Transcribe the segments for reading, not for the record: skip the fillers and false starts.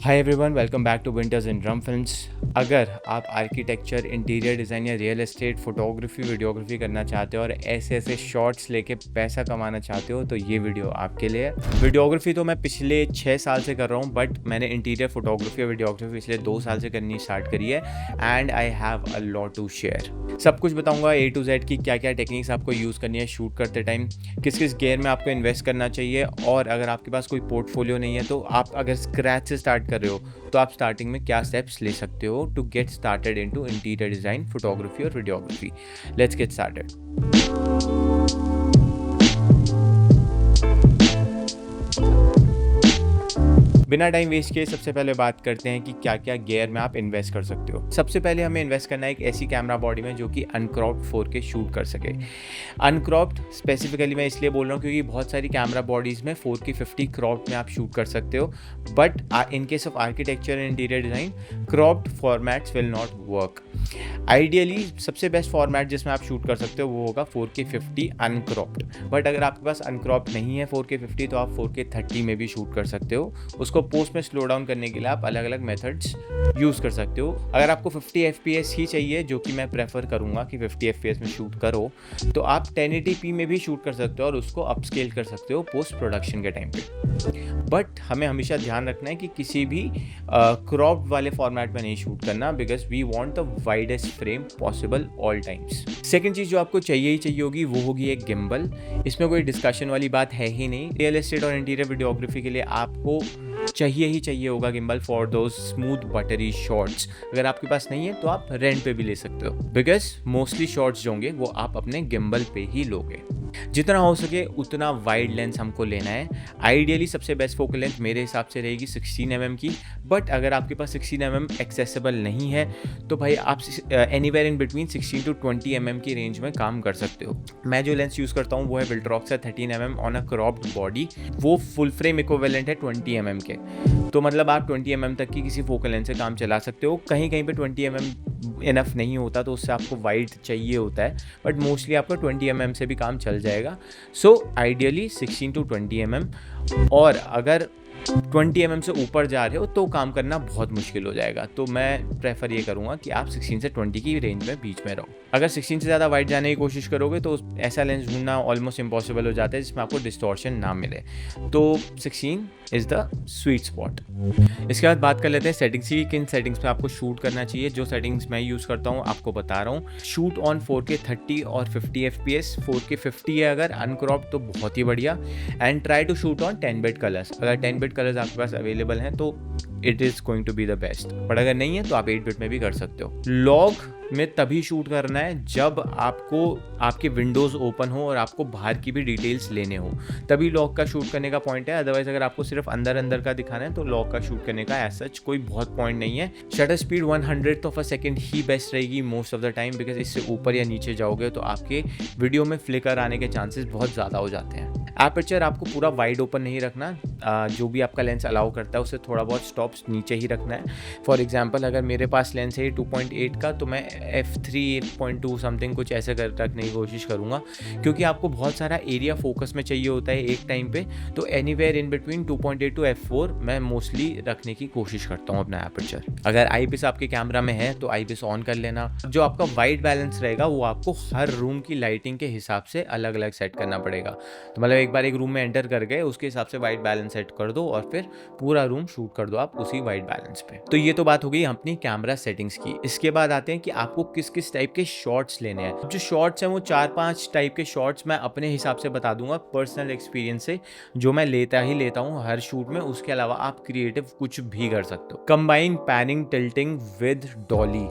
Hi everyone, welcome back to Winters in Drum Films. अगर आप architecture, interior design या real estate, photography, videography करना चाहते हो और ऐसे ऐसे शॉट्स लेके पैसा कमाना चाहते हो तो ये वीडियो आपके लिए है। वीडियोग्राफी तो मैं पिछले 6 साल से कर रहा हूँ, बट मैंने इंटीरियर फोटोग्राफी और वीडियोग्राफी पिछले 2 साल से करनी स्टार्ट करी है and I have a lot to share. सब कुछ बताऊँगा A to Z की क्या क्या टेक्निक्स आपको यूज़ करनी है शूट करते टाइम, किस किस गियर में आपको इन्वेस्ट करना चाहिए, और अगर आपके पास कोई पोर्टफोलियो नहीं है तो आप अगर स्क्रैच से स्टार्ट कर रहे हो तो आप स्टार्टिंग में क्या स्टेप्स ले सकते हो to get started into interior design, photography और वीडियोग्राफी। Let's get started. बिना टाइम वेस्ट किए सबसे पहले बात करते हैं कि क्या क्या गियर में आप इन्वेस्ट कर सकते हो। सबसे पहले हमें इन्वेस्ट करना है एक ऐसी कैमरा बॉडी में जो कि अनक्रॉप्ड 4K शूट कर सके। अनक्रॉप्ड स्पेसिफिकली मैं इसलिए बोल रहा हूँ क्योंकि बहुत सारी कैमरा बॉडीज़ में 4K 50 क्रॉप्ड में आप शूट कर सकते हो, but in case of architecture and interior design cropped formats will not work. Ideally सबसे बेस्ट फॉर्मेट जिसमें आप शूट कर सकते हो वो होगा 4K 50 अनक्रॉप्ड, बट अगर आपके पास अनक्रॉप्ड नहीं है 4K 50 तो आप 4K 30 में भी शूट कर सकते हो। उसको पोस्ट में स्लो डाउन करने के लिए आप अलग अलग मेथड्स यूज़ कर सकते हो। अगर आपको 50 FPS ही चाहिए, जो कि मैं प्रेफर करूँगा कि 50 FPS में शूट करो, तो आप 1080p में भी शूट कर सकते हो और उसको अपस्केल कर सकते हो पोस्ट प्रोडक्शन के टाइम पे। बट हमें हमेशा ध्यान रखना है कि किसी भी क्रॉप्ड वाले फॉर्मेट में नहीं शूट करना, because we want the widest frame possible all times. Second चीज़ जो आपको चाहिए ही चाहिए होगी वो होगी एक गिम्बल। इसमें कोई डिस्कशन वाली बात है ही नहीं। रियल एस्टेट और इंटीरियर वीडियोग्राफी के लिए आपको चाहिए ही चाहिए होगा gimbal for those smooth buttery shots. अगर आपके पास नहीं है तो आप रेंट पे भी ले सकते हो, बिकॉज मोस्टली शॉट्स जो होंगे वो आप अपने गिम्बल पे ही लोगे। जितना हो सके उतना वाइड लेंस हमको लेना है। आइडियली सबसे बेस्ट फोकल लेंथ मेरे हिसाब से रहेगी 16 mm की, बट अगर आपके पास 16 mm एक्सेसिबल नहीं है तो भाई आप anywhere in between 16 to 20 mm की रेंज में काम कर सकते हो। मैं जो लेंस यूज़ करता हूँ वो है विल्ट्रॉक्स 13 mm on a cropped body. वो फुल फ्रेम इक्विवेलेंट है 20 mm के, तो मतलब आप 20 mm तक की किसी फोकल लेंस से काम चला सकते हो। कहीं कहीं पे 20 mm इनफ नहीं होता तो उससे आपको वाइड चाहिए होता है, बट मोस्टली आपका 20 mm से भी काम चल जाएगा। सो आइडियली 16 to 20 mm, और अगर 20 mm से ऊपर जा रहे हो तो काम करना बहुत मुश्किल हो जाएगा। तो मैं प्रेफर ये करूँगा कि आप 16 से 20 की रेंज में बीच में रहो। अगर 16 से ज़्यादा वाइड जाने की कोशिश करोगे तो ऐसा लेंस ढूंढना ऑलमोस्ट इम्पॉसिबल हो जाता है जिसमें आपको डिस्टॉर्शन ना मिले। तो 16 इज़ द स्वीट स्पॉट। इसके बाद बात कर लेते हैं सेटिंग्स की, किन सेटिंग्स में आपको शूट करना चाहिए। जो सेटिंग्स मैं यूज़ करता हूँ आपको बता रहा हूँ। शूट ऑन 4K 30 और 50 FPS। 4K 50 है अगर अनक्रॉप्ड तो बहुत ही बढ़िया, and try to shoot on 10 bit colours. अगर 10 बिट कलर्स आपके पास अवेलेबल हैं तो it is going to be the best, but अगर नहीं है तो आप 8 बिट में भी कर सकते हो। लॉग में तभी शूट करना है जब आपको आपके विंडोज़ ओपन हो और आपको बाहर की भी डिटेल्स लेने हो, तभी लॉग का शूट करने का पॉइंट है। अदरवाइज अगर आपको सिर्फ अंदर अंदर का दिखाना है तो लॉग का शूट करने का एज सच कोई बहुत पॉइंट नहीं है। Shutter speed 100th of a second ही बेस्ट रहेगी most of the time, because इससे ऊपर या नीचे जाओगे तो आपके वीडियो में फ्लिकर आने के चांसेस बहुत ज़्यादा हो जाते हैं। एपर्चर आपको पूरा वाइड ओपन नहीं रखना, जो भी आपका लेंस अलाउ करता है उसे थोड़ा बहुत स्टॉप्स नीचे ही रखना है। फॉर एग्जांपल अगर मेरे पास लेंस है 2.8 का तो मैं f3 8.2 समथिंग कुछ ऐसे कर रखने की कोशिश करूँगा, क्योंकि आपको बहुत सारा एरिया फोकस में चाहिए होता है एक टाइम पे। तो anywhere in between 2.8 to f4 मैं मोस्टली रखने की कोशिश करता हूँ अपना एपर्चर। अगर आईपीएस आपके कैमरा में है तो आईपीएस ऑन कर लेना। जो आपका वाइट बैलेंस रहेगा वो आपको हर रूम की लाइटिंग के हिसाब से अलग अलग सेट करना पड़ेगा। तो मतलब एक बार एक रूम में एंटर कर गए उसके हिसाब से वाइट बैलेंस सेट कर दो और फिर पूरा रूम शूट कर दो आप उसी वाइट बैलेंस पे। तो ये तो बात हो गई अपनी कैमरा सेटिंग्स की। इसके बाद आते हैं कि आपको किस किस टाइप के शॉट्स लेने हैं। जो शॉट्स हैं वो 4-5 टाइप के शॉट्स मैं अपने हिसाब से बता दूंगा पर्सनल एक्सपीरियंस से, जो मैं लेता हूँ हर शूट में। उसके अलावा आप क्रिएटिव कुछ भी कर सकते हो। Combine panning tilting with dolly.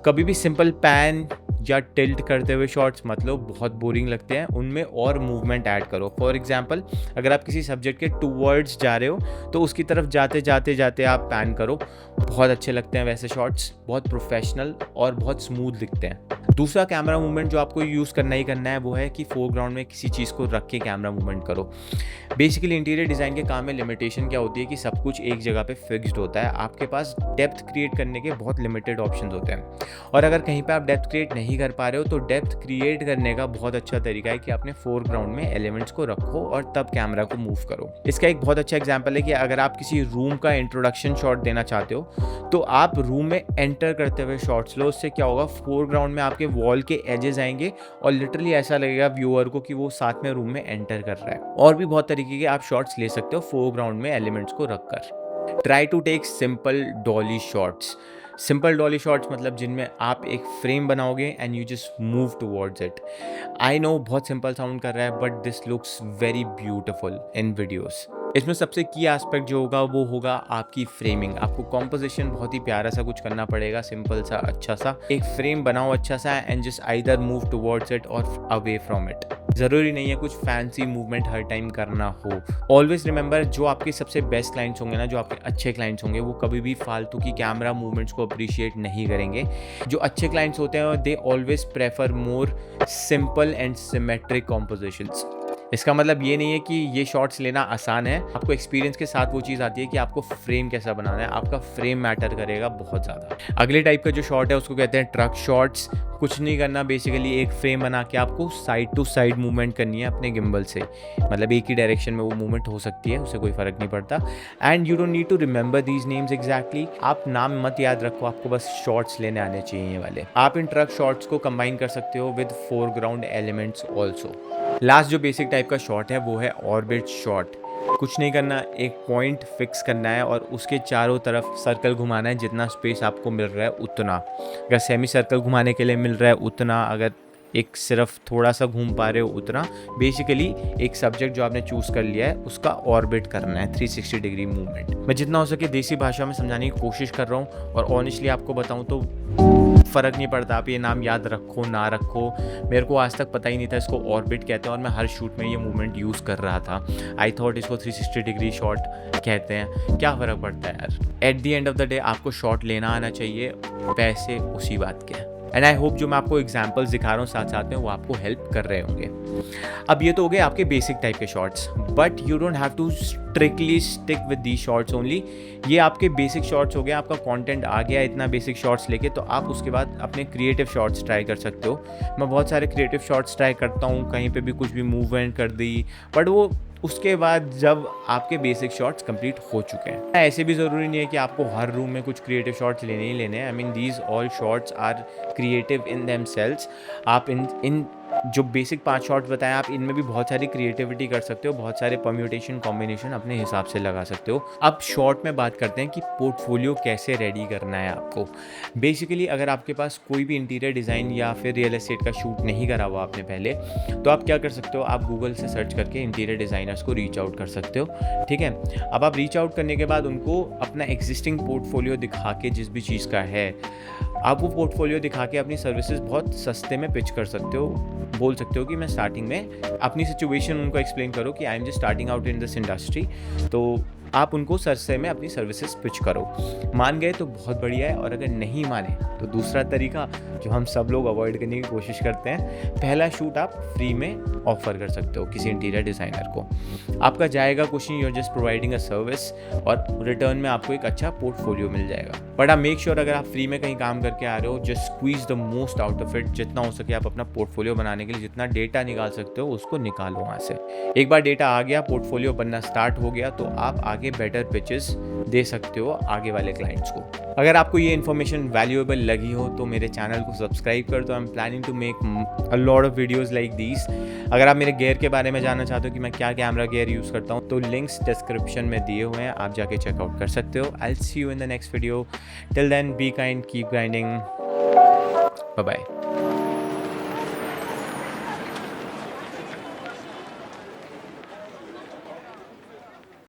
कभी भी सिंपल पैन या टिल्ट करते हुए शॉट्स मतलब बहुत बोरिंग लगते हैं, उनमें और मूवमेंट ऐड करो। फॉर एग्जांपल अगर आप किसी सब्जेक्ट के टूवर्ड्स जा रहे हो तो उसकी तरफ जाते जाते जाते आप पैन करो, बहुत अच्छे लगते हैं वैसे शॉट्स, बहुत प्रोफेशनल और बहुत स्मूथ दिखते हैं। दूसरा कैमरा मूवमेंट जो आपको यूज़ करना ही करना है वो है कि फोरग्राउंड में किसी चीज़ को रख के कैमरा मूवमेंट करो। बेसिकली इंटीरियर डिज़ाइन के काम में लिमिटेशन क्या होती है कि सब कुछ एक जगह पे फिक्स्ड होता है, आपके पास डेप्थ क्रिएट करने के बहुत लिमिटेड ऑप्शंस होते हैं। और अगर कहीं पे आप डेप्थ क्रिएट नहीं कर पा रहे हो तो डेप्थ क्रिएट करने का बहुत अच्छा तरीका है कि अपने फोरग्राउंड में एलिमेंट्स को रखो और तब कैमरा को मूव करो। इसका एक बहुत अच्छा एग्जाम्पल है कि अगर आप किसी रूम का इंट्रोडक्शन शॉट देना चाहते हो तो आप रूम में एंटर करते हुए शॉट्स लो। उससे क्या होगा, फोरग्राउंड में आपके वॉल के एजेस आएंगे और लिटरली ऐसा लगेगा व्यूअर को कि वो साथ में रूम में एंटर कर रहा है। और भी बहुत तरीके के आप शॉट्स ले सकते हो फोरग्राउंड में एलिमेंट्स को रखकर। Try to take simple dolly shots. Simple dolly shots मतलब जिनमें आप एक फ्रेम बनाओगे and you just move towards it. I know बहुत सिंपल साउंड कर रहा है but this looks very beautiful in videos. इसमें सबसे की एस्पेक्ट जो होगा वो होगा आपकी फ्रेमिंग। आपको कॉम्पोजिशन बहुत ही प्यारा सा कुछ करना पड़ेगा, सिंपल सा अच्छा सा एक फ्रेम बनाओ अच्छा सा and just either move towards it और अवे फ्रॉम इट। ज़रूरी नहीं है कुछ फैंसी मूवमेंट हर टाइम करना हो। ऑलवेज रिमेंबर, जो आपके सबसे बेस्ट क्लाइंट्स होंगे ना, जो आपके अच्छे क्लाइंट्स होंगे, वो कभी भी फालतू की कैमरा मूवमेंट्स को अप्रिशिएट नहीं करेंगे। जो अच्छे क्लाइंट्स होते हैं they always prefer more simple and symmetric compositions. इसका मतलब ये नहीं है कि ये शॉट्स लेना आसान है, आपको एक्सपीरियंस के साथ वो चीज़ आती है कि आपको फ्रेम कैसा बनाना है। आपका फ्रेम मैटर करेगा बहुत ज़्यादा। अगले टाइप का जो शॉट है उसको कहते हैं ट्रक शॉट्स। कुछ नहीं करना, बेसिकली एक फ्रेम बना के आपको साइड टू साइड मूवमेंट करनी है अपने गिम्बल से, मतलब एक ही डायरेक्शन में वो मूवमेंट हो सकती है, उससे कोई फ़र्क नहीं पड़ता। And you don't need to remember these names exactly, आप नाम मत याद रखो, आपको बस शॉट्स लेने आने चाहिए ये वाले। आप इन ट्रक शॉट्स को कंबाइन कर सकते हो with foreground elements also. Last जो बेसिक टाइप का शॉट है वो है ऑर्बिट शॉट। कुछ नहीं करना, एक पॉइंट फिक्स करना है और उसके चारों तरफ सर्कल घुमाना है, जितना स्पेस आपको मिल रहा है उतना। अगर सेमी सर्कल घुमाने के लिए मिल रहा है उतना, अगर एक सिर्फ थोड़ा सा घूम पा रहे हो उतना। बेसिकली एक सब्जेक्ट जो आपने चूज़ कर लिया है उसका ऑर्बिट करना है, 360 डिग्री मूवमेंट। मैं जितना हो सके देसी भाषा में समझाने की कोशिश कर रहा हूँ और ऑनेस्टली आपको बताऊँ तो फ़र्क नहीं पड़ता आप ये नाम याद रखो ना रखो। मेरे को आज तक पता ही नहीं था इसको ऑर्बिट कहते हैं और मैं हर शूट में ये मूवमेंट यूज़ कर रहा था। आई थॉट इसको 360 डिग्री शॉट कहते हैं, क्या फ़र्क पड़ता है यार। At the end of the day आपको शॉट लेना आना चाहिए, पैसे उसी बात के हैं। एंड आई होप जो मैं आपको एग्जाम्पल्स दिखा रहा हूँ साथ साथ में वो आपको हेल्प कर रहे होंगे। अब ये तो हो गए आपके बेसिक टाइप के shots, but you don't have to strictly stick with the shots only. ये आपके बेसिक शॉट्स हो गए, आपका कंटेंट आ गया इतना बेसिक शॉट्स लेके, तो आप उसके बाद अपने क्रिएटिव शॉट्स ट्राई कर सकते हो। मैं बहुत सारे क्रिएटिव शॉट्स ट्राई करता हूँ, कहीं पे भी कुछ भी मूवमेंट कर दी, बट वो उसके बाद जब आपके बेसिक शॉट्स कंप्लीट हो चुके हैं। ऐसे भी ज़रूरी नहीं है कि आपको हर रूम में कुछ क्रिएटिव शॉट्स लेने ही लेने हैं। I mean these all shots are creative in themselves. आप इन जो बेसिक 5 शॉट्स बताएं, आप इनमें भी बहुत सारी क्रिएटिविटी कर सकते हो, बहुत सारे परम्यूटेशन कॉम्बिनेशन अपने हिसाब से लगा सकते हो। अब शॉर्ट में बात करते हैं कि पोर्टफोलियो कैसे रेडी करना है आपको। बेसिकली अगर आपके पास कोई भी इंटीरियर डिज़ाइन या फिर रियल एस्टेट का शूट नहीं करा हुआ आपने पहले, तो आप क्या कर सकते हो, आप गूगल से सर्च करके इंटीरियर डिज़ाइनर्स को रीच आउट कर सकते हो। ठीक है, अब आप रीच आउट करने के बाद उनको अपना एग्जिस्टिंग पोर्टफोलियो दिखा के, जिस भी चीज़ का है, आप वो पोर्टफोलियो दिखा के अपनी सर्विसेज बहुत सस्ते में पिच कर सकते हो। बोल सकते हो कि मैं स्टार्टिंग में अपनी सिचुएशन उनको एक्सप्लेन करो कि I am just starting out in this industry, तो आप उनको सस्ते में अपनी सर्विसेज पिच करो। मान गए तो बहुत बढ़िया है, और अगर नहीं माने तो दूसरा तरीका जो हम सब लोग अवॉइड करने की कोशिश करते हैं, पहला शूट आप फ्री में ऑफर कर सकते हो किसी इंटीरियर डिज़ाइनर को। आपका जाएगा कुछ नहीं, you are just providing a service, और रिटर्न में आपको एक अच्छा पोर्टफोलियो मिल जाएगा। बट आप मेक श्योर अगर आप फ्री में कहीं काम करके आ रहे हो, just squeeze the most out of it. जितना हो सके आप अपना पोर्टफोलियो बनाने के लिए जितना डेटा निकाल सकते हो उसको निकालो वहाँ से। एक बार डेटा आ गया, पोर्टफोलियो बनना स्टार्ट हो गया, तो आप आगे बेटर पिचेस दे सकते हो आगे वाले क्लाइंट्स को। अगर आपको ये इन्फॉर्मेशन वैल्यूएबल लगी हो तो मेरे चैनल को सब्सक्राइब कर दो। I am planning to make a lot of videos like these. अगर आप मेरे गियर के बारे में जानना चाहते हो कि मैं क्या कैमरा गियर यूज़ करता हूँ, तो लिंक्स डिस्क्रिप्शन में दिए हुए हैं, आप जाके चेकआउट कर सकते हो। I will see you in the next video. Till then, be kind, keep grinding, bye bye.